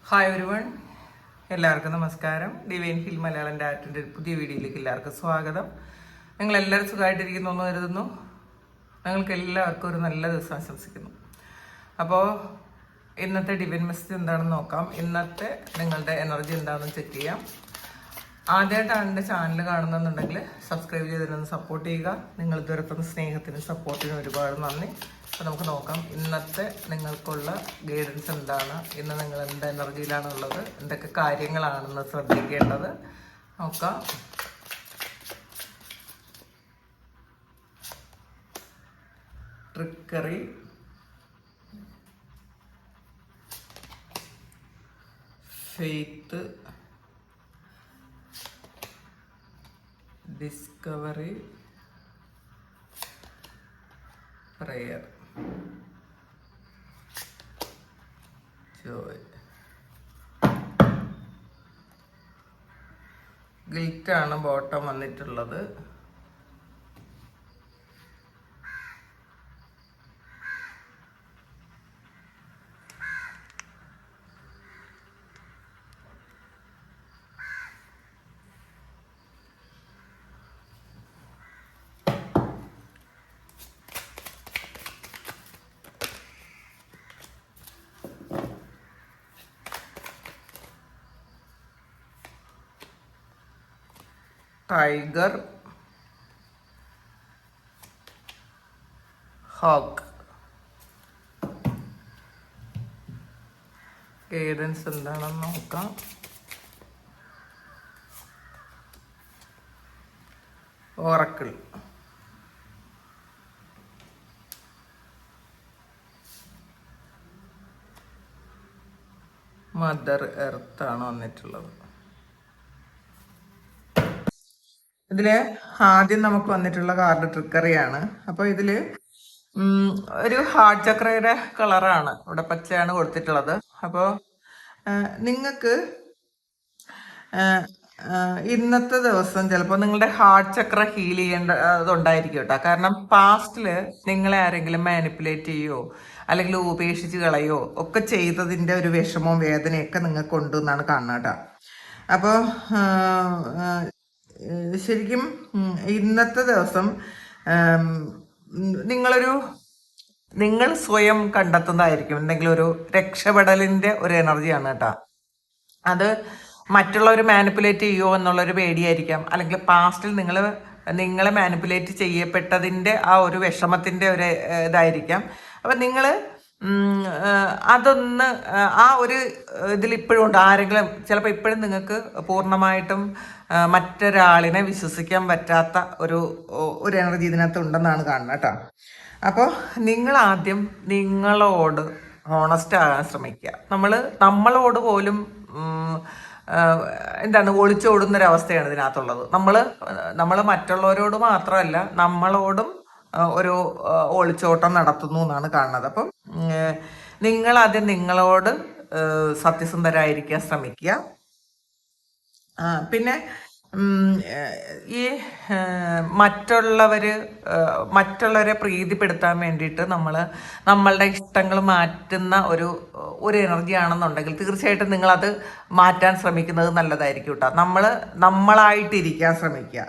Hi ഒരുവൺ, എല്ലാവർക്കും നമസ്കാരം. Divine hill Malayalam ഡാറ്റിൻ്റെ പുതിയ വീഡിയോയിലേക്ക് എല്ലാവർക്കും സ്വാഗതം. നിങ്ങളെല്ലാവരും സുഖമായിട്ടിരിക്കുന്നു എന്ന് കരുതുന്നു. നിങ്ങൾക്ക് എല്ലാവർക്കും ഒരു നല്ല ദിവസം ആശംസിക്കുന്നു. അപ്പോൾ ഇന്നത്തെ ഡിവൈൻ മെസ്സേജ് എന്താണെന്ന് നോക്കാം. ഇന്നത്തെ നിങ്ങളുടെ എനർജി എന്താണെന്ന് ചെക്ക് ചെയ്യാം. ആദ്യമായിട്ടാണ് എൻ്റെ ചാനൽ കാണുന്നുണ്ടെങ്കിൽ സബ്സ്ക്രൈബ് ചെയ്തിരുന്ന് സപ്പോർട്ട് ചെയ്യുക. നിങ്ങൾ ഇതുവരെ തന്ന സ്നേഹത്തിനും സപ്പോർട്ടിനും ഒരുപാട് നന്ദി. അപ്പോൾ നമുക്ക് നോക്കാം ഇന്നത്തെ നിങ്ങൾക്കുള്ള ഗൈഡൻസ് എന്താണ്, ഇന്ന് നിങ്ങൾ എന്ത് എനർജിയിലാണുള്ളത്, എന്തൊക്കെ കാര്യങ്ങളാണെന്ന് ശ്രദ്ധിക്കേണ്ടത് നോക്കാം. Trickery, faith, discovery, prayer, joy. ഗിൽറ്റാണ് ബോട്ടം വന്നിട്ടുള്ളത്. Tiger, hawk. ഗൈഡൻസ് എന്താണെന്ന് നോക്കാം. ഓറക്കിൾ, മദർ എർത്താണ് വന്നിട്ടുള്ളത്. ഇതില് ആദ്യം നമുക്ക് വന്നിട്ടുള്ള കാർഡ് ട്രിക്കറിയാണ്. അപ്പൊ ഇതില് ഒരു ഹാർട്ട് ചക്രയുടെ കളറാണ്, ഇവിടെ പച്ചയാണ് കൊടുത്തിട്ടുള്ളത്. അപ്പോ നിങ്ങൾക്ക് ഇന്നത്തെ ദിവസം ചിലപ്പോൾ നിങ്ങളുടെ ഹാർട്ട് ചക്ര ഹീൽ ചെയ്യേണ്ട അതുണ്ടായിരിക്കും കേട്ടോ. കാരണം പാസ്റ്റില് നിങ്ങളെ ആരെങ്കിലും മാനിപ്പുലേറ്റ് ചെയ്യോ അല്ലെങ്കിൽ ഉപേക്ഷിച്ച് കളയോ ഒക്കെ ചെയ്തതിന്റെ ഒരു വിഷമവും വേദനയൊക്കെ നിങ്ങൾക്ക് ഉണ്ട് എന്നാണ് കാണുന്നത് കേട്ടോ. അപ്പോൾ ശരിക്കും ഇന്നത്തെ ദിവസം നിങ്ങൾ സ്വയം കണ്ടെത്തുന്നതായിരിക്കും എന്തെങ്കിലും ഒരു രക്ഷപ്പെടലിന്റെ ഒരു എനർജിയാണ് കേട്ടോ. അത് മറ്റുള്ളവർ മാനിപ്പുലേറ്റ് ചെയ്യുമോ എന്നുള്ളൊരു പേടിയായിരിക്കാം, അല്ലെങ്കിൽ പാസ്റ്റിൽ നിങ്ങളെ മാനിപ്പുലേറ്റ് ചെയ്യപ്പെട്ടതിൻ്റെ ആ ഒരു വിഷമത്തിൻ്റെ ഒരു ഇതായിരിക്കാം. അപ്പം നിങ്ങൾ അതൊന്ന് ആ ഒരു ഇതിലിപ്പോഴും ഉണ്ട്. ആരെങ്കിലും ചിലപ്പോൾ ഇപ്പോഴും നിങ്ങൾക്ക് പൂർണ്ണമായിട്ടും മറ്റൊരാളിനെ വിശ്വസിക്കാൻ പറ്റാത്ത ഒരു എനർജി ഇതിനകത്ത് ഉണ്ടെന്നാണ് കാണുന്നത് കേട്ടോ. അപ്പോൾ നിങ്ങൾ ആദ്യം നിങ്ങളോട് ഹോണസ്റ്റ് ആകാൻ ശ്രമിക്കുക. നമ്മളോട് പോലും എന്താണ് ഒളിച്ചോടുന്നൊരവസ്ഥയാണ് ഇതിനകത്തുള്ളത്. നമ്മൾ മറ്റുള്ളവരോട് മാത്രമല്ല നമ്മളോടും ഒരു ഒളിച്ചോട്ടം നടത്തുന്നു എന്നാണ് കാണുന്നത്. അപ്പം നിങ്ങളാദ്യം നിങ്ങളോട് സത്യസന്ധരായിരിക്കാൻ ശ്രമിക്കുക. പിന്നെ ഈ മറ്റുള്ളവരെ പ്രീതിപ്പെടുത്താൻ വേണ്ടിയിട്ട് നമ്മളുടെ ഇഷ്ടങ്ങൾ മാറ്റുന്ന ഒരു എനർജി ആണെന്നുണ്ടെങ്കിൽ തീർച്ചയായിട്ടും നിങ്ങളത് മാറ്റാൻ ശ്രമിക്കുന്നത് നല്ലതായിരിക്കും കേട്ടോ. നമ്മളായിട്ടിരിക്കാൻ ശ്രമിക്കുക.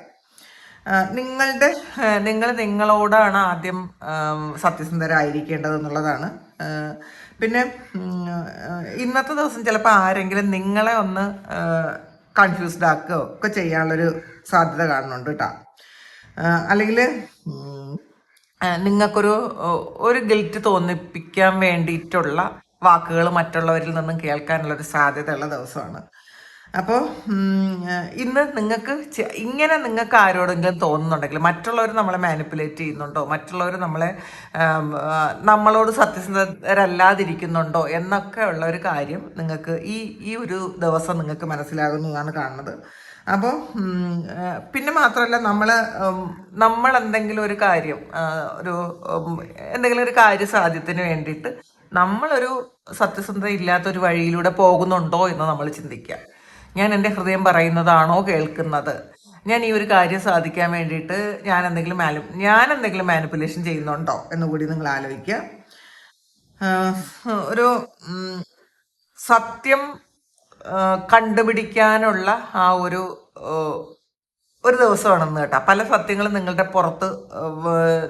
നിങ്ങൾ നിങ്ങളോടാണ് ആദ്യം സത്യസന്ധരായിരിക്കേണ്ടത് എന്നുള്ളതാണ്. പിന്നെ ഇന്നത്തെ ദിവസം ചിലപ്പോൾ ആരെങ്കിലും നിങ്ങളെ ഒന്ന് കൺഫ്യൂസ്ഡ് ആക്കുകയോ ഒക്കെ ചെയ്യാനുള്ളൊരു സാധ്യത കാണുന്നുണ്ട് കേട്ടോ. അല്ലെങ്കിൽ നിങ്ങൾക്കൊരു ഗിൽറ്റ് തോന്നിപ്പിക്കാൻ വേണ്ടിയിട്ടുള്ള വാക്കുകൾ മറ്റുള്ളവരിൽ നിന്നും കേൾക്കാനുള്ളൊരു സാധ്യതയുള്ള ദിവസമാണ്. അപ്പോൾ ഇന്ന് നിങ്ങൾക്ക് ആരോടെങ്കിലും തോന്നുന്നുണ്ടെങ്കിൽ മറ്റുള്ളവർ നമ്മളെ മാനിപ്പുലേറ്റ് ചെയ്യുന്നുണ്ടോ, മറ്റുള്ളവർ നമ്മളോട് സത്യസന്ധരല്ലാതിരിക്കുന്നുണ്ടോ എന്നൊക്കെ ഉള്ള ഒരു കാര്യം നിങ്ങൾക്ക് ഈ ഒരു ദിവസം നിങ്ങൾക്ക് മനസ്സിലാകുന്നു എന്നാണ് കാണുന്നത്. അപ്പോൾ പിന്നെ മാത്രമല്ല നമ്മൾ എന്തെങ്കിലും ഒരു കാര്യം എന്തെങ്കിലും ഒരു കാര്യസാധ്യത്തിന് വേണ്ടിയിട്ട് നമ്മളൊരു സത്യസന്ധത ഇല്ലാത്തൊരു വഴിയിലൂടെ പോകുന്നുണ്ടോ എന്ന് നമ്മൾ ചിന്തിക്കുക. ഞാൻ എൻ്റെ ഹൃദയം പറയുന്നതാണോ കേൾക്കുന്നത്? ഞാൻ ഈ ഒരു കാര്യം സാധിക്കാൻ വേണ്ടിയിട്ട് ഞാൻ എന്തെങ്കിലും മാനിപ്പുലേഷൻ ചെയ്യുന്നുണ്ടോ എന്നുകൂടി നിങ്ങൾ ആലോചിക്കുക. ഒരു സത്യം കണ്ടുപിടിക്കാനുള്ള ആ ഒരു ദിവസമാണെന്ന് കേട്ടോ. പല സത്യങ്ങളും നിങ്ങളുടെ പുറത്ത്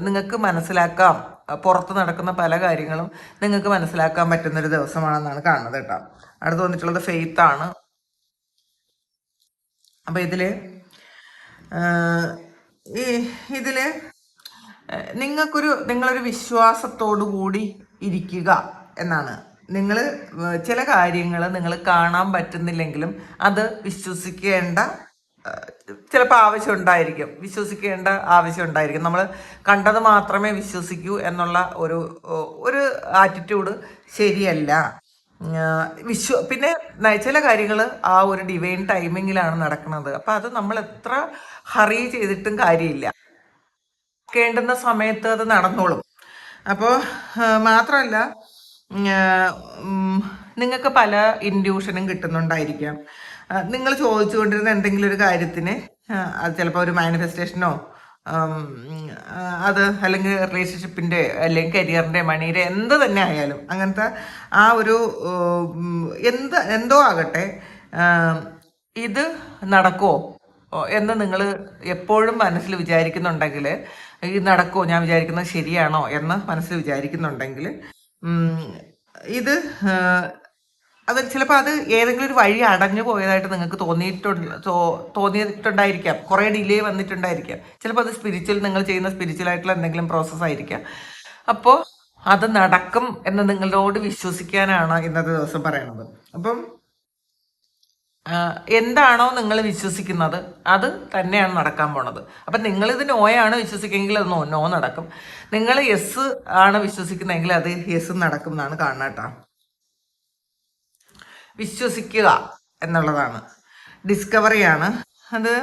നിങ്ങൾക്ക് മനസ്സിലാക്കാം, പുറത്ത് നടക്കുന്ന പല കാര്യങ്ങളും നിങ്ങൾക്ക് മനസ്സിലാക്കാൻ പറ്റുന്നൊരു ദിവസമാണെന്നാണ് കാണുന്നത് കേട്ടോ. അടുത്ത് വന്നിട്ടുള്ളത് ഫെയ്ത്ത് ആണ്. അപ്പം ഇതില് നിങ്ങളൊരു വിശ്വാസത്തോടു കൂടി ഇരിക്കുക എന്നാണ്. നിങ്ങൾ ചില കാര്യങ്ങൾ നിങ്ങൾ കാണാൻ പറ്റുന്നില്ലെങ്കിലും അത് വിശ്വസിക്കേണ്ട ചിലപ്പോൾ വിശ്വസിക്കേണ്ട ആവശ്യം ഉണ്ടായിരിക്കും. നമ്മൾ കണ്ടത് മാത്രമേ വിശ്വസിക്കൂ എന്നുള്ള ഒരു ആറ്റിറ്റ്യൂഡ് ശരിയല്ല. പിന്നെ ചില കാര്യങ്ങൾ ആ ഒരു ഡിവൈൻ ടൈമിങ്ങിലാണ് നടക്കുന്നത്. അപ്പം അത് നമ്മൾ എത്ര ഹറി ചെയ്തിട്ടും കാര്യമില്ല, കേണ്ടുന്ന സമയത്ത് അത് നടന്നോളും. അപ്പോൾ മാത്രമല്ല, നിങ്ങൾക്ക് പല ഇൻഡ്യൂഷനും കിട്ടുന്നുണ്ടായിരിക്കാം. നിങ്ങൾ ചോദിച്ചുകൊണ്ടിരുന്ന എന്തെങ്കിലും ഒരു കാര്യത്തിന് അത് ചിലപ്പോൾ ഒരു മാനിഫെസ്റ്റേഷനോ അത് അല്ലെങ്കിൽ റിലേഷൻഷിപ്പിൻ്റെ അല്ലെങ്കിൽ കരിയറിൻ്റെ മണിയുടെ എന്ത് തന്നെ ആയാലും അങ്ങനത്തെ ആ ഒരു എന്തോ ആകട്ടെ, ഇത് നടക്കുമോ എന്ന് നിങ്ങൾ എപ്പോഴും മനസ്സിൽ വിചാരിക്കുന്നുണ്ടെങ്കിൽ, ഇത് നടക്കുമോ, ഞാൻ വിചാരിക്കുന്നത് ശരിയാണോ എന്ന് മനസ്സിൽ വിചാരിക്കുന്നുണ്ടെങ്കിൽ, ഇത് അത് ചിലപ്പോൾ അത് ഏതെങ്കിലും ഒരു വഴി അടഞ്ഞു പോയതായിട്ട് നിങ്ങൾക്ക് തോന്നിയിട്ടുണ്ടായിരിക്കാം. കുറേ ഡിലേ വന്നിട്ടുണ്ടായിരിക്കാം. ചിലപ്പോൾ അത് നിങ്ങൾ ചെയ്യുന്ന സ്പിരിച്വൽ ആയിട്ടുള്ള എന്തെങ്കിലും പ്രോസസ്സ് ആയിരിക്കാം. അപ്പോൾ അത് നടക്കും എന്ന് നിങ്ങളോട് വിശ്വസിക്കാനാണ് ഇന്നത്തെ ദിവസം പറയണത്. അപ്പം എന്താണോ നിങ്ങൾ വിശ്വസിക്കുന്നത് അത് തന്നെയാണ് നടക്കാൻ പോണത്. അപ്പം നിങ്ങളിത് നോയാണ് വിശ്വസിക്കുമെങ്കിൽ അത് നോ നടക്കും. നിങ്ങൾ യെസ് ആണ് വിശ്വസിക്കുന്നതെങ്കിൽ അത് യെസ് നടക്കും എന്നാണ് കാണുന്നത് കേട്ടോ. വിശ്വസിക്കുക എന്നുള്ളതാണ്, ഡിസ്കവറിയാണ് അത്.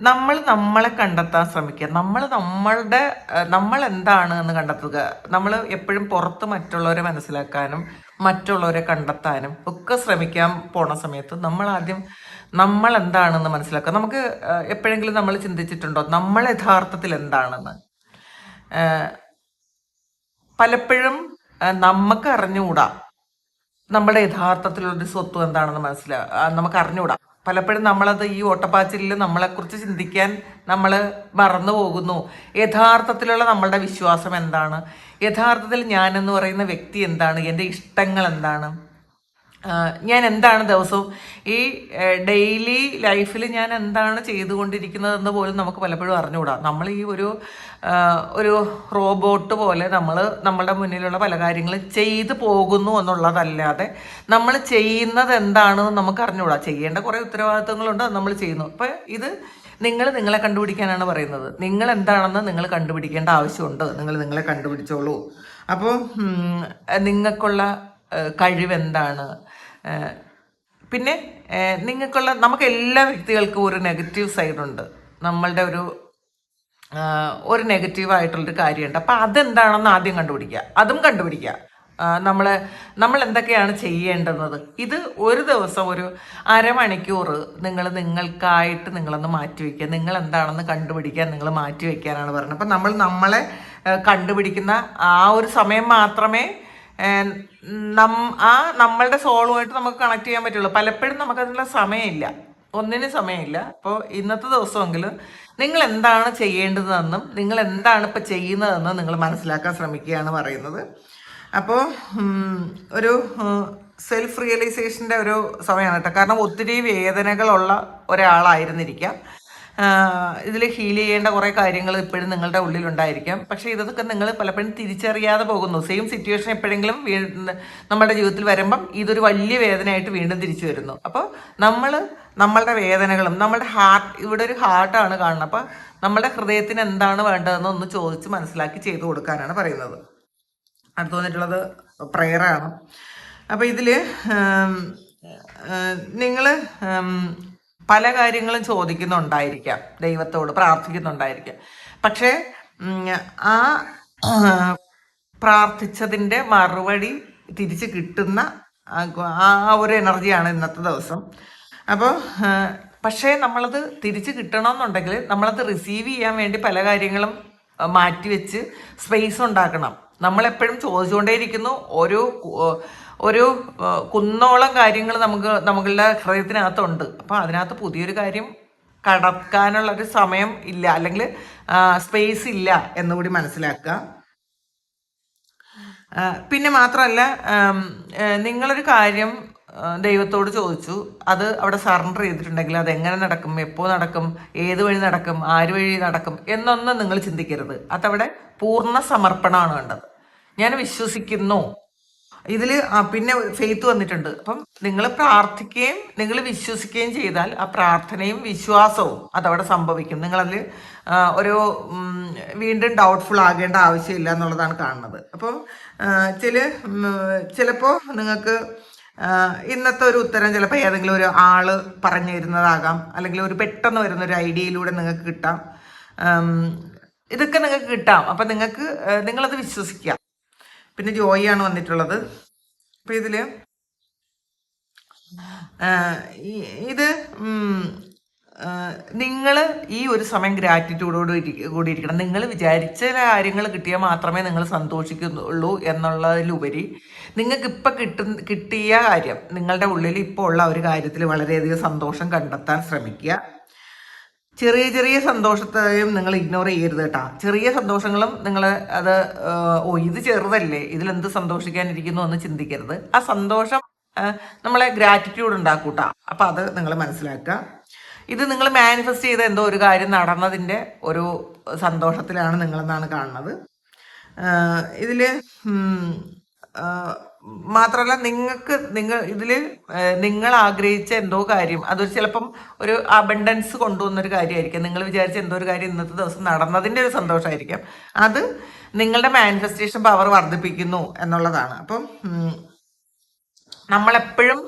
നമ്മളെ കണ്ടെത്താൻ ശ്രമിക്കുക. നമ്മൾ എന്താണ് എന്ന് കണ്ടെത്തുക. നമ്മൾ എപ്പോഴും പുറത്ത് മറ്റുള്ളവരെ മനസ്സിലാക്കാനും മറ്റുള്ളവരെ കണ്ടെത്താനും ഒക്കെ ശ്രമിക്കാൻ പോണ സമയത്ത് നമ്മൾ എന്താണെന്ന് മനസ്സിലാക്കുക. നമുക്ക് എപ്പോഴെങ്കിലും നമ്മൾ ചിന്തിച്ചിട്ടുണ്ടോ നമ്മൾ യഥാർത്ഥത്തിൽ എന്താണെന്ന്? പലപ്പോഴും നമുക്ക് അറിഞ്ഞുകൂടാ നമ്മുടെ യഥാർത്ഥത്തിലുള്ളൊരു സ്വത്വം എന്താണെന്ന് നമുക്ക് അറിഞ്ഞുകൂടാ. പലപ്പോഴും നമ്മളത് ഈ ഓട്ടപ്പാച്ചിലിൽ നമ്മളെക്കുറിച്ച് ചിന്തിക്കാൻ നമ്മൾ മറന്നു പോകുന്നു. യഥാർത്ഥത്തിലുള്ള നമ്മളുടെ വിശ്വാസം എന്താണ്? യഥാർത്ഥത്തിൽ ഞാനെന്ന് പറയുന്ന വ്യക്തി എന്താണ്? എൻ്റെ ഇഷ്ടങ്ങൾ എന്താണ്? ഞാൻ എന്താണ് ദിവസവും ഈ ഡെയിലി ലൈഫിൽ ഞാൻ എന്താണ് ചെയ്തുകൊണ്ടിരിക്കുന്നതെന്ന് പോലും നമുക്ക് പലപ്പോഴും അറിഞ്ഞുകൂടാ. നമ്മൾ ഈ ഒരു റോബോട്ട് പോലെ നമ്മളുടെ മുന്നിലുള്ള പല കാര്യങ്ങളും ചെയ്തു പോകുന്നു എന്നുള്ളതല്ലാതെ നമ്മൾ ചെയ്യുന്നത് എന്താണെന്ന് നമുക്ക് അറിഞ്ഞുകൂടാ. ചെയ്യേണ്ട കുറേ ഉത്തരവാദിത്തങ്ങളുണ്ട്, അത് നമ്മൾ ചെയ്യുന്നു. അപ്പം ഇത് നിങ്ങളെ കണ്ടുപിടിക്കാനാണ് പറയുന്നത്. നിങ്ങൾ എന്താണെന്ന് നിങ്ങൾ കണ്ടുപിടിക്കേണ്ട ആവശ്യമുണ്ട്. നിങ്ങളെ കണ്ടുപിടിച്ചോളൂ. അപ്പോൾ നിങ്ങൾക്കുള്ള കഴിവെന്താണ്? പിന്നെ നമുക്ക് എല്ലാ വ്യക്തികൾക്കും ഒരു നെഗറ്റീവ് സൈഡുണ്ട്. നമ്മളുടെ ഒരു നെഗറ്റീവായിട്ടുള്ളൊരു കാര്യമുണ്ട്. അപ്പം അതെന്താണെന്ന് ആദ്യം കണ്ടുപിടിക്കുക. നമ്മൾ എന്തൊക്കെയാണ് ചെയ്യേണ്ടുന്നത്? ഇത് ഒരു ദിവസം ഒരു അരമണിക്കൂർ നിങ്ങൾക്കായിട്ട് നിങ്ങളൊന്ന് മാറ്റിവെക്കുക. നിങ്ങൾ എന്താണെന്ന് കണ്ടുപിടിക്കാൻ നിങ്ങൾ മാറ്റിവെക്കാനാണ് പറയുന്നത്. അപ്പം നമ്മളെ കണ്ടുപിടിക്കുന്ന ആ ഒരു സമയം മാത്രമേ നമ്മളുടെ സോളുമായിട്ട് നമുക്ക് കണക്ട് ചെയ്യാൻ പറ്റുള്ളൂ. പലപ്പോഴും നമുക്കതിനുള്ള ഒന്നിനും സമയമില്ല. അപ്പോൾ ഇന്നത്തെ ദിവസമെങ്കിലും നിങ്ങൾ എന്താണ് ചെയ്യേണ്ടതെന്നും നിങ്ങൾ എന്താണ് ഇപ്പം ചെയ്യുന്നതെന്നും നിങ്ങൾ മനസ്സിലാക്കാൻ ശ്രമിക്കുകയാണ് പറയുന്നത്. അപ്പോൾ ഒരു സെൽഫ് റിയലൈസേഷൻ്റെ ഒരു സമയമാണ് കേട്ടോ. കാരണം ഒത്തിരി വേദനകളുള്ള ഒരാളായിരുന്നിരിക്കാം. ഇതിൽ ഹീൽ ചെയ്യേണ്ട കുറേ കാര്യങ്ങൾ ഇപ്പോഴും നിങ്ങളുടെ ഉള്ളിലുണ്ടായിരിക്കാം. പക്ഷേ ഇതൊക്കെ നിങ്ങൾ പലപ്പോഴും തിരിച്ചറിയാതെ പോകുന്നു. സെയിം സിറ്റുവേഷൻ എപ്പോഴെങ്കിലും നമ്മുടെ ജീവിതത്തിൽ വരുമ്പം ഇതൊരു വലിയ വേദനയായിട്ട് വീണ്ടും തിരിച്ചു വരുന്നു. അപ്പോൾ നമ്മളുടെ വേദനകളും നമ്മുടെ ഇവിടെ ഒരു ഹാർട്ടാണ് കാണുന്നത്. അപ്പോൾ നമ്മുടെ ഹൃദയത്തിന് എന്താണ് വേണ്ടതെന്ന് ഒന്ന് ചോദിച്ച് മനസ്സിലാക്കി ചെയ്തു കൊടുക്കാനാണ് പറയുന്നത്. അടുത്ത് വന്നിട്ടുള്ളത് പ്രെയറാണ്. അപ്പോൾ ഇതിൽ നിങ്ങൾ പല കാര്യങ്ങളും ചോദിക്കുന്നുണ്ടായിരിക്കാം, ദൈവത്തോട് പ്രാർത്ഥിക്കുന്നുണ്ടായിരിക്കാം. പക്ഷേ ആ പ്രാർത്ഥിച്ചതിൻ്റെ മറുപടി തിരിച്ച് കിട്ടുന്ന ആ ഒരു എനർജിയാണ് ഇന്നത്തെ ദിവസം. അപ്പോൾ പക്ഷേ നമ്മളത് തിരിച്ച് കിട്ടണമെന്നുണ്ടെങ്കിൽ നമ്മളത് റിസീവ് ചെയ്യാൻ വേണ്ടി പല കാര്യങ്ങളും മാറ്റിവെച്ച് സ്പേസ് ഉണ്ടാക്കണം. നമ്മളെപ്പോഴും ചോദിച്ചുകൊണ്ടേയിരിക്കുന്നു. ഒരു ഒരു കുന്നോളം കാര്യങ്ങൾ നമ്മളുടെ ഹൃദയത്തിനകത്തുണ്ട്. അപ്പം അതിനകത്ത് പുതിയൊരു കാര്യം കടക്കാനുള്ള ഒരു സമയം ഇല്ല, അല്ലെങ്കിൽ സ്പേസ് ഇല്ല എന്നുകൂടി മനസ്സിലാക്കുക. പിന്നെ മാത്രമല്ല, നിങ്ങളൊരു കാര്യം ദൈവത്തോട് ചോദിച്ചു, അത് അവിടെ സറണ്ടർ ചെയ്തിട്ടുണ്ടെങ്കിൽ അത് എങ്ങനെ നടക്കും, എപ്പോൾ നടക്കും, ഏത് വഴി നടക്കും, ആര് വഴി നടക്കും എന്നൊന്നും നിങ്ങൾ ചിന്തിക്കരുത്. അതവിടെ പൂർണ്ണ സമർപ്പണമാണ് വേണ്ടത്. ഞാൻ വിശ്വസിക്കുന്നു ഇതിൽ. പിന്നെ ഫെയ്ത്ത് വന്നിട്ടുണ്ട്. അപ്പം നിങ്ങൾ പ്രാർത്ഥിക്കുകയും നിങ്ങൾ വിശ്വസിക്കുകയും ചെയ്താൽ ആ പ്രാർത്ഥനയും വിശ്വാസവും അതവിടെ സംഭവിക്കും. നിങ്ങളതിൽ ഒരു വീണ്ടും ഡൗട്ട്ഫുൾ ആകേണ്ട ആവശ്യമില്ല എന്നുള്ളതാണ് കാണുന്നത്. അപ്പം ചിലപ്പോൾ നിങ്ങൾക്ക് ഇന്നത്തെ ഒരു ഉത്തരം ചിലപ്പോൾ ഏതെങ്കിലും ഒരു ആള് പറഞ്ഞു തരുന്നതാകാം, അല്ലെങ്കിൽ ഒരു പെട്ടെന്ന് വരുന്ന ഒരു ഐഡിയയിലൂടെ നിങ്ങൾക്ക് കിട്ടാം. ഇതൊക്കെ നിങ്ങൾക്ക് കിട്ടാം. അപ്പം നിങ്ങളത് വിശ്വസിക്കുക. പിന്നെ ജോയിയാണ് വന്നിട്ടുള്ളത്. അപ്പം ഇത് നിങ്ങൾ ഈ ഒരു സമയം ഗ്രാറ്റിറ്റ്യൂഡോട് കൂടി ഇരിക്കണം. നിങ്ങൾ വിചാരിച്ച കാര്യങ്ങൾ കിട്ടിയാൽ മാത്രമേ നിങ്ങൾ സന്തോഷിക്കുന്നുള്ളൂ എന്നുള്ളതിലുപരി നിങ്ങൾക്ക് ഇപ്പം കിട്ടിയ കാര്യം, നിങ്ങളുടെ ഉള്ളിൽ ഇപ്പോൾ ഉള്ള ഒരു കാര്യത്തിൽ വളരെയധികം സന്തോഷം കണ്ടെത്താൻ ശ്രമിക്കുക. ചെറിയ ചെറിയ സന്തോഷത്തെയും നിങ്ങൾ ഇഗ്നോർ ചെയ്യരുത് കേട്ടോ. ചെറിയ സന്തോഷങ്ങളും നിങ്ങൾ അത് ഇത് ചെറുതല്ലേ, ഇതിലെന്ത് സന്തോഷിക്കാനിരിക്കുന്നു എന്ന് ചിന്തിക്കരുത്. ആ സന്തോഷം നമ്മളെ ഗ്രാറ്റിറ്റ്യൂഡ് ഉണ്ടാക്കൂട്ടാ. അപ്പം അത് നിങ്ങൾ മനസ്സിലാക്കുക. ഇത് നിങ്ങൾ മാനിഫെസ്റ്റ് ചെയ്ത എന്തോ ഒരു കാര്യം നടന്നതിൻ്റെ ഒരു സന്തോഷത്തിലാണ് നിങ്ങളെന്നാണ് കാണുന്നത്. ഇതിൽ മാത്രമല്ല, നിങ്ങൾ ആഗ്രഹിച്ച എന്തോ കാര്യം അതൊരു ചിലപ്പം ഒരു അബണ്ടൻസ് കൊണ്ടുവന്നൊരു കാര്യമായിരിക്കും. നിങ്ങൾ വിചാരിച്ച എന്തോ ഒരു കാര്യം ഇന്നത്തെ ദിവസം നടന്നതിൻ്റെ ഒരു സന്തോഷമായിരിക്കും. അത് നിങ്ങളുടെ മാനിഫെസ്റ്റേഷൻ പവർ വർദ്ധിപ്പിക്കുന്നു എന്നുള്ളതാണ്. അപ്പം നമ്മളെപ്പോഴും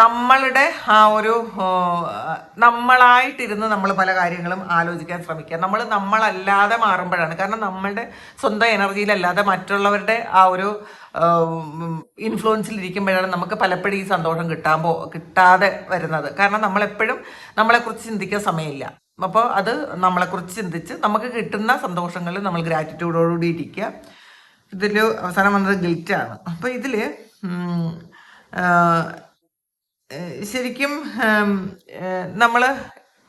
നമ്മളുടെ ആ ഒരു നമ്മളായിട്ടിരുന്ന് നമ്മൾ പല കാര്യങ്ങളും ആലോചിക്കാൻ ശ്രമിക്കുക. നമ്മളല്ലാതെ മാറുമ്പോഴാണ്. കാരണം നമ്മളുടെ സ്വന്തം എനർജിയിലല്ലാതെ മറ്റുള്ളവരുടെ ആ ഒരു ഇൻഫ്ലുവൻസിലിരിക്കുമ്പോഴാണ് നമുക്ക് പലപ്പോഴും ഈ സന്തോഷം കിട്ടാതെ വരുന്നത്. കാരണം നമ്മളെപ്പോഴും നമ്മളെക്കുറിച്ച് ചിന്തിക്കാൻ സമയമില്ല. അപ്പോൾ അത് നമ്മളെക്കുറിച്ച് ചിന്തിച്ച് നമുക്ക് കിട്ടുന്ന സന്തോഷങ്ങളിൽ നമ്മൾ ഗ്രാറ്റിറ്റ്യൂഡോടുകൂടി ഇരിക്കുക. ഇതിൽ അവസാനം വന്നത് ഗിൽറ്റാണ്. അപ്പോൾ ഇതിൽ ശരിക്കും നമ്മൾ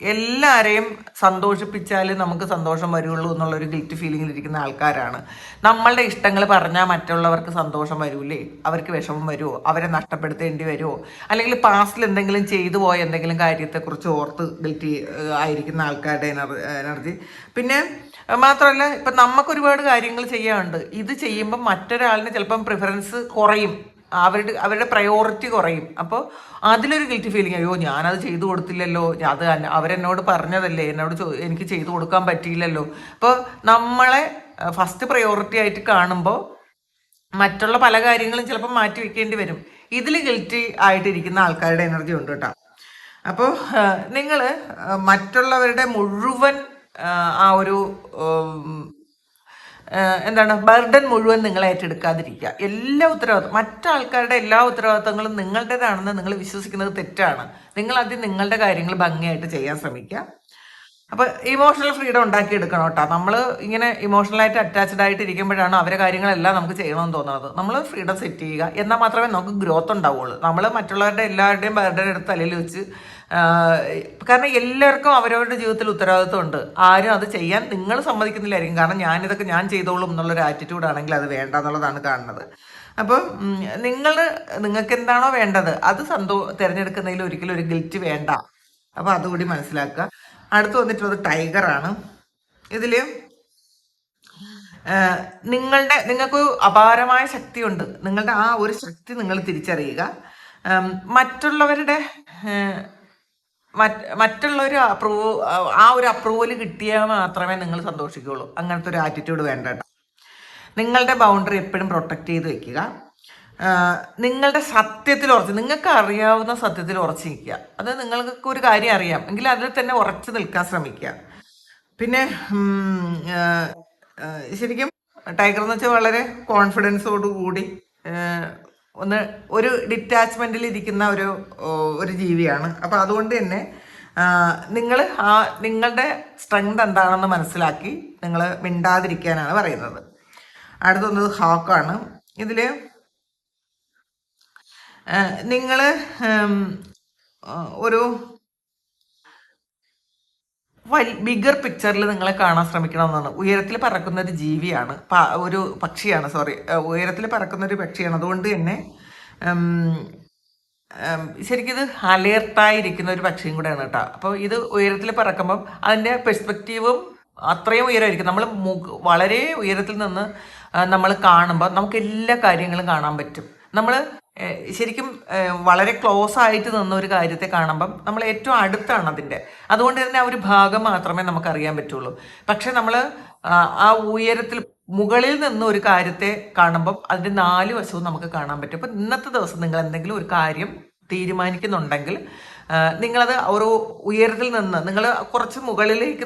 എല്ലാവരെയും സന്തോഷിപ്പിച്ചാൽ നമുക്ക് സന്തോഷം വരുള്ളൂ എന്നുള്ളൊരു ഗിൽറ്റ് ഫീലിങ്ങിൽ ഇരിക്കുന്ന ആൾക്കാരാണ്. നമ്മളുടെ ഇഷ്ടങ്ങൾ പറഞ്ഞാൽ മറ്റുള്ളവർക്ക് സന്തോഷം വരൂലേ, അവർക്ക് വിഷമം വരുമോ, അവരെ നഷ്ടപ്പെടുത്തേണ്ടി വരുമോ, അല്ലെങ്കിൽ പാസ്റ്റിൽ എന്തെങ്കിലും ചെയ്തു പോയ എന്തെങ്കിലും കാര്യത്തെക്കുറിച്ച് ഓർത്ത് ഗിൽറ്റി ആയിരിക്കുന്ന ആൾക്കാരുടെ എനർജി. പിന്നെ മാത്രമല്ല, ഇപ്പം നമുക്കൊരുപാട് കാര്യങ്ങൾ ചെയ്യാനുണ്ട്. ഇത് ചെയ്യുമ്പം മറ്റൊരാളിന് ചിലപ്പം പ്രിഫറൻസ് കുറയും, അവരുടെ പ്രയോറിറ്റി കുറയും. അപ്പോൾ അതിലൊരു ഗിൽറ്റി ഫീലിംഗ്, അയ്യോ ഞാനത് ചെയ്തു കൊടുത്തില്ലല്ലോ, അത് അവരെന്നോട് പറഞ്ഞതല്ലേ, എനിക്ക് ചെയ്തു കൊടുക്കാൻ പറ്റിയില്ലല്ലോ. അപ്പോൾ നമ്മളെ ഫസ്റ്റ് പ്രയോറിറ്റി ആയിട്ട് കാണുമ്പോൾ മറ്റുള്ള പല കാര്യങ്ങളും ചിലപ്പോൾ മാറ്റി വെക്കേണ്ടി വരും. ഇതിൽ ഗിൽറ്റി ആയിട്ടിരിക്കുന്ന ആൾക്കാരുടെ എനർജി ഉണ്ട് കേട്ടോ. അപ്പോൾ നിങ്ങൾ മറ്റുള്ളവരുടെ മുഴുവൻ ആ ഒരു ബർഡൻ മുഴുവൻ നിങ്ങൾ ഏറ്റെടുക്കാതിരിക്കുക. എല്ലാ ഉത്തരവാദിത്വം, മറ്റാൾക്കാരുടെ എല്ലാ ഉത്തരവാദിത്തങ്ങളും നിങ്ങളുടേതാണെന്ന് നിങ്ങൾ വിശ്വസിക്കുന്നത് തെറ്റാണ്. നിങ്ങളാദ്യം നിങ്ങളുടെ കാര്യങ്ങൾ ഭംഗിയായിട്ട് ചെയ്യാൻ ശ്രമിക്കുക. അപ്പോൾ ഇമോഷണൽ ഫ്രീഡം ഉണ്ടാക്കിയെടുക്കണം കേട്ടോ. നമ്മൾ ഇങ്ങനെ ഇമോഷണലായിട്ട് അറ്റാച്ച്ഡ് ആയിട്ട് ഇരിക്കുമ്പോഴാണ് അവരെ കാര്യങ്ങളെല്ലാം നമുക്ക് ചെയ്യണമെന്ന് തോന്നുന്നത്. നമ്മൾ ഫ്രീഡം സെറ്റ് ചെയ്യുക, എന്നാൽ മാത്രമേ നമുക്ക് ഗ്രോത്ത് ഉണ്ടാവുള്ളൂ. നമ്മൾ മറ്റുള്ളവരുടെ എല്ലാവരുടെയും ബർഡൻ എടുത്ത് തലയിൽ വെച്ച്, കാരണം എല്ലാവർക്കും അവരവരുടെ ജീവിതത്തിൽ ഉത്തരവാദിത്വം ഉണ്ട്. ആരും അത് ചെയ്യാൻ നിങ്ങൾ സമ്മതിക്കുന്നില്ലായിരിക്കും. കാരണം ഞാൻ ചെയ്തോളും എന്നുള്ളൊരു ആറ്റിറ്റ്യൂഡ് ആണെങ്കിൽ അത് വേണ്ട എന്നുള്ളതാണ് കാണുന്നത്. അപ്പം നിങ്ങൾക്ക് എന്താണോ വേണ്ടത് അത് തിരഞ്ഞെടുക്കുന്നതിൽ ഒരിക്കലും ഒരു ഗിൽറ്റ് വേണ്ട. അപ്പോൾ അതുകൂടി മനസ്സിലാക്കുക. അടുത്ത് വന്നിട്ടുള്ളത് ടൈഗറാണ്. ഇതിൽ നിങ്ങൾക്ക് അപാരമായ ശക്തിയുണ്ട്. നിങ്ങളുടെ ആ ഒരു ശക്തി നിങ്ങൾ തിരിച്ചറിയുക. മറ്റുള്ളൊരു ആ ഒരു അപ്രൂവൽ കിട്ടിയാൽ മാത്രമേ നിങ്ങൾ സന്തോഷിക്കുകയുള്ളൂ. അങ്ങനത്തെ ഒരു ആറ്റിറ്റ്യൂഡ് വേണ്ട കേട്ടോ. നിങ്ങളുടെ ബൗണ്ടറി എപ്പോഴും പ്രൊട്ടക്റ്റ് ചെയ്ത് വെക്കുക. നിങ്ങളുടെ സത്യത്തിൽ നിങ്ങൾക്ക് അറിയാവുന്ന സത്യത്തിൽ ഉറച്ചു നിൽക്കുക. അത് നിങ്ങൾക്ക് ഒരു കാര്യം അറിയാം എങ്കിൽ അതിൽ തന്നെ ഉറച്ചു നിൽക്കാൻ ശ്രമിക്കുക. പിന്നെ ശരിക്കും ടൈഗർ എന്ന് വെച്ചാൽ വളരെ കോൺഫിഡൻസോടു കൂടി ഒരു ഡിറ്റാച്ച്മെന്റിൽ ഇരിക്കുന്ന ഒരു ജീവിയാണ്. അപ്പം അതുകൊണ്ട് തന്നെ നിങ്ങളുടെ സ്ട്രെങ്ത് എന്താണെന്ന് മനസ്സിലാക്കി നിങ്ങൾ മിണ്ടാതിരിക്കാനാണ് പറയുന്നത്. അടുത്ത് വന്നത് ഹാക്കാണ്. ഇതിൽ നിങ്ങൾ ഒരു ബിഗർ പിക്ചറിൽ നിങ്ങളെ കാണാൻ ശ്രമിക്കണമെന്നാണ്. ഉയരത്തിൽ പറക്കുന്ന ഒരു ജീവിയാണ്, ഒരു പക്ഷിയാണ്, സോറി, ഉയരത്തിൽ പറക്കുന്ന ഒരു പക്ഷിയാണ്. അതുകൊണ്ട് തന്നെ ശരിക്കും ഇത് അലേർട്ടായിരിക്കുന്ന ഒരു പക്ഷിയും കൂടെയാണ് കേട്ടോ. അപ്പോൾ ഇത് ഉയരത്തിൽ പറക്കുമ്പം അതിൻ്റെ പെർസ്പെക്റ്റീവും അത്രയും ഉയരമായിരിക്കും. നമ്മൾ വളരെ ഉയരത്തിൽ നിന്ന് നമ്മൾ കാണുമ്പോൾ നമുക്ക് എല്ലാ കാര്യങ്ങളും കാണാൻ പറ്റും. നമ്മൾ ശരിക്കും വളരെ ക്ലോസ് ആയിട്ട് നിന്ന ഒരു കാര്യത്തെ കാണുമ്പം നമ്മൾ ഏറ്റവും അടുത്താണ് അതിൻ്റെ. അതുകൊണ്ട് തന്നെ ആ ഒരു ഭാഗം മാത്രമേ നമുക്ക് അറിയാൻ പറ്റുള്ളൂ. പക്ഷെ നമ്മൾ ആ ഉയരത്തിൽ മുകളിൽ നിന്ന് ഒരു കാര്യത്തെ കാണുമ്പം അതിൻ്റെ 4 വശവും നമുക്ക് കാണാൻ പറ്റും. അപ്പം ഇന്നത്തെ ദിവസം നിങ്ങൾ എന്തെങ്കിലും ഒരു കാര്യം തീരുമാനിക്കുന്നുണ്ടെങ്കിൽ നിങ്ങളത് ഒരു ഉയരത്തിൽ നിന്ന് നിങ്ങൾ കുറച്ച് മുകളിലേക്ക്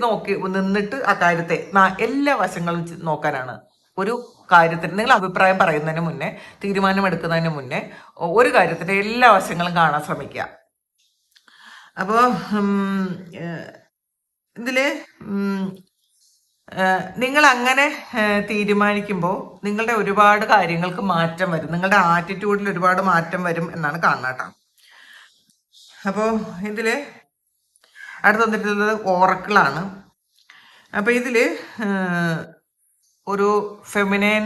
നിന്നിട്ട് ആ കാര്യത്തെ എല്ലാ വശങ്ങളും നോക്കാനാണ്. ഒരു കാര്യത്തിന് നിങ്ങൾ അഭിപ്രായം പറയുന്നതിന് മുന്നേ, തീരുമാനമെടുക്കുന്നതിന് മുന്നേ ഒരു കാര്യത്തിൻ്റെ എല്ലാ വശങ്ങളും കാണാൻ ശ്രമിക്കുക. അപ്പോൾ ഇതിൽ നിങ്ങൾ അങ്ങനെ തീരുമാനിക്കുമ്പോൾ നിങ്ങളുടെ ഒരുപാട് കാര്യങ്ങൾക്ക് മാറ്റം വരും, നിങ്ങളുടെ ആറ്റിറ്റ്യൂഡിൽ ഒരുപാട് മാറ്റം വരും എന്നാണ് കാണുന്നത് കേട്ടോ. അപ്പോൾ ഇതിൽ അടുത്ത് വന്നിട്ടുള്ളത് ഓറക്കിളാണ്. അപ്പോൾ ഇതിൽ ഒരു ഫെമിനൈൻ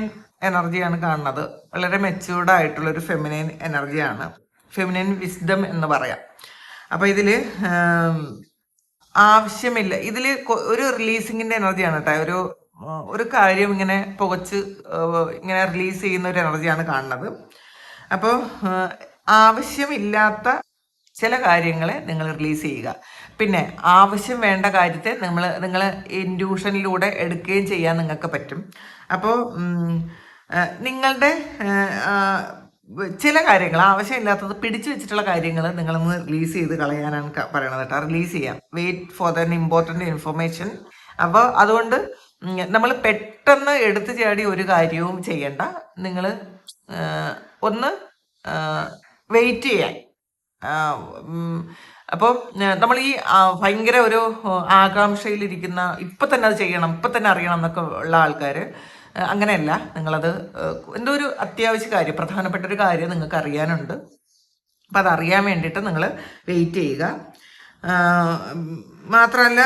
എനർജിയാണ് കാണുന്നത്. വളരെ മെച്യൂർഡ് ആയിട്ടുള്ളൊരു ഫെമിനൈൻ എനർജിയാണ്, ഫെമിനൈൻ വിസ്ഡം എന്ന് പറയാം. അപ്പോൾ ഇതിൽ ആവശ്യമില്ല, ഇതിൽ ഒരു റിലീസിങ്ങിൻ്റെ എനർജിയാണ് കേട്ടോ. ഒരു കാര്യം ഇങ്ങനെ പുകച്ച് ഇങ്ങനെ റിലീസ് ചെയ്യുന്ന ഒരു എനർജിയാണ് കാണുന്നത്. അപ്പോൾ ആവശ്യമില്ലാത്ത ചില കാര്യങ്ങളെ നിങ്ങൾ റിലീസ് ചെയ്യുക. പിന്നെ ആവശ്യം വേണ്ട കാര്യത്തെ നിങ്ങൾ ഇൻഡ്യൂഷനിലൂടെ എടുക്കുകയും ചെയ്യാൻ നിങ്ങൾക്ക് പറ്റും. അപ്പോൾ നിങ്ങളുടെ ചില കാര്യങ്ങൾ, ആവശ്യമില്ലാത്തത് പിടിച്ചു വെച്ചിട്ടുള്ള കാര്യങ്ങൾ നിങ്ങളൊന്ന് റിലീസ് ചെയ്ത് കളയാനാണ് പറയണത് കേട്ടോ. റിലീസ് ചെയ്യാം. Wait for then important information. അപ്പോൾ അതുകൊണ്ട് നമ്മൾ പെട്ടെന്ന് എടുത്തു ചാടി ഒരു കാര്യവും ചെയ്യണ്ട. നിങ്ങൾ ഒന്ന് വെയിറ്റ് ചെയ്യാൻ. അപ്പോൾ നമ്മൾ ഈ ഭയങ്കര ഒരു ആകാംക്ഷയിലിരിക്കുന്ന, ഇപ്പം തന്നെ അത് ചെയ്യണം, ഇപ്പം തന്നെ അറിയണം എന്നൊക്കെ ഉള്ള ആൾക്കാർ അങ്ങനെയല്ല. നിങ്ങളത് എന്തോ ഒരു അത്യാവശ്യ കാര്യം, പ്രധാനപ്പെട്ട ഒരു കാര്യം നിങ്ങൾക്ക് അറിയാനുണ്ട്. അപ്പം അതറിയാൻ വേണ്ടിയിട്ട് നിങ്ങൾ വെയിറ്റ് ചെയ്യുക. മാത്രമല്ല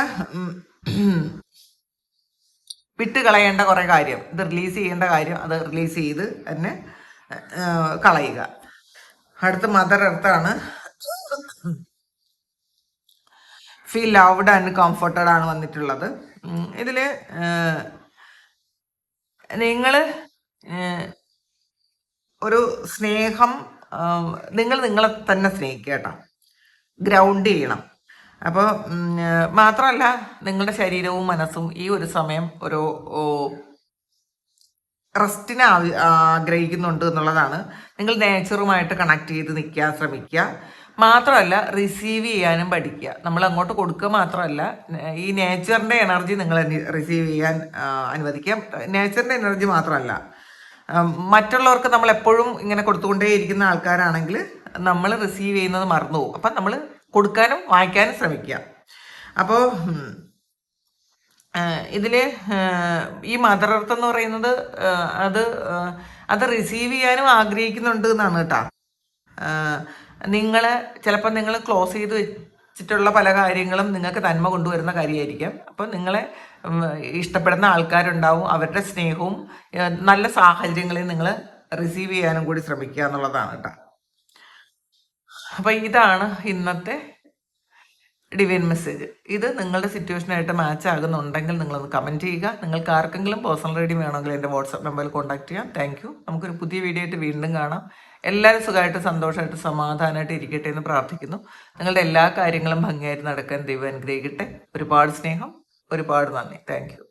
വിട്ട് കളയേണ്ട കുറേ കാര്യം, ഇത് റിലീസ് ചെയ്യേണ്ട കാര്യം അത് റിലീസ് ചെയ്ത് തന്നെ കളയുക. അടുത്ത മദർ എർത്താണ്. ഫീൽ ലവ്ഡ് ആൻഡ് കംഫർട്ടഡ് ആണ് വന്നിട്ടുള്ളത്. ഇതിൽ നിങ്ങൾ ഒരു സ്നേഹം, നിങ്ങളെ തന്നെ സ്നേഹിക്കുക കേട്ടോ. ഗ്രൗണ്ട് ചെയ്യണം. അപ്പോൾ മാത്രമല്ല നിങ്ങളുടെ ശരീരവും മനസ്സും ഈ ഒരു സമയം ഒരു റെസ്റ്റിനെ ആഗ്രഹിക്കുന്നുണ്ട് എന്നുള്ളതാണ്. നിങ്ങൾ നേച്ചറുമായിട്ട് കണക്ട് ചെയ്ത് നിൽക്കാൻ ശ്രമിക്കുക. മാത്രമല്ല റിസീവ് ചെയ്യാനും പഠിക്കുക. നമ്മൾ അങ്ങോട്ട് കൊടുക്കുക മാത്രമല്ല, ഈ നേച്ചറിൻ്റെ എനർജി നിങ്ങൾ റിസീവ് ചെയ്യാൻ അനുവദിക്കുക. നേച്ചറിൻ്റെ എനർജി മാത്രമല്ല, മറ്റുള്ളവർക്ക് നമ്മൾ എപ്പോഴും ഇങ്ങനെ കൊടുത്തുകൊണ്ടേയിരിക്കുന്ന ആൾക്കാരാണെങ്കിൽ നമ്മൾ റിസീവ് ചെയ്യുന്നത് മറന്നു പോകും. അപ്പം നമ്മൾ കൊടുക്കാനും വാങ്ങിക്കാനും ശ്രമിക്കുക. അപ്പോൾ ഇതിൽ ഈ മദർ എർത്ത് എന്ന് പറയുന്നത് അത് റിസീവ് ചെയ്യാനും ആഗ്രഹിക്കുന്നുണ്ട് എന്നാണ് കേട്ടോ. ചിലപ്പോൾ നിങ്ങൾ ക്ലോസ് ചെയ്ത് വെച്ചിട്ടുള്ള പല കാര്യങ്ങളും നിങ്ങൾക്ക് നന്മ കൊണ്ടുവരുന്ന കാര്യമായിരിക്കാം. അപ്പം നിങ്ങളെ ഇഷ്ടപ്പെടുന്ന ആൾക്കാരുണ്ടാവും, അവരുടെ സ്നേഹവും നല്ല സാഹചര്യങ്ങളിൽ നിങ്ങൾ റിസീവ് ചെയ്യാനും കൂടി ശ്രമിക്കുക എന്നുള്ളതാണ് കേട്ടോ. അപ്പം ഇതാണ് ഇന്നത്തെ ഡിവൈൻ മെസ്സേജ്. ഇത് നിങ്ങളുടെ സിറ്റുവേഷനായിട്ട് മാച്ച് ആകുന്നുണ്ടെങ്കിൽ നിങ്ങളൊന്ന് കമൻറ്റ് ചെയ്യുക. നിങ്ങൾക്ക് ആർക്കെങ്കിലും പേഴ്സണൽ റീഡിംഗ് വേണമെങ്കിൽ എൻ്റെ വാട്സാപ്പ് നമ്പറിൽ കോൺടാക്ട് ചെയ്യാം. Thank you. നമുക്കൊരു പുതിയ വീഡിയോ ആയിട്ട് വീണ്ടും കാണാം. എല്ലാവരും സുഖമായിട്ട് സന്തോഷമായിട്ട് സമാധാനമായിട്ട് ഇരിക്കട്ടെ എന്ന് പ്രാർത്ഥിക്കുന്നു. നിങ്ങളുടെ എല്ലാ കാര്യങ്ങളും ഭംഗിയായിട്ട് നടക്കാൻ ദൈവം അനുഗ്രഹിക്കട്ടെ. ഒരുപാട് സ്നേഹം, ഒരുപാട് നന്ദി. Thank you.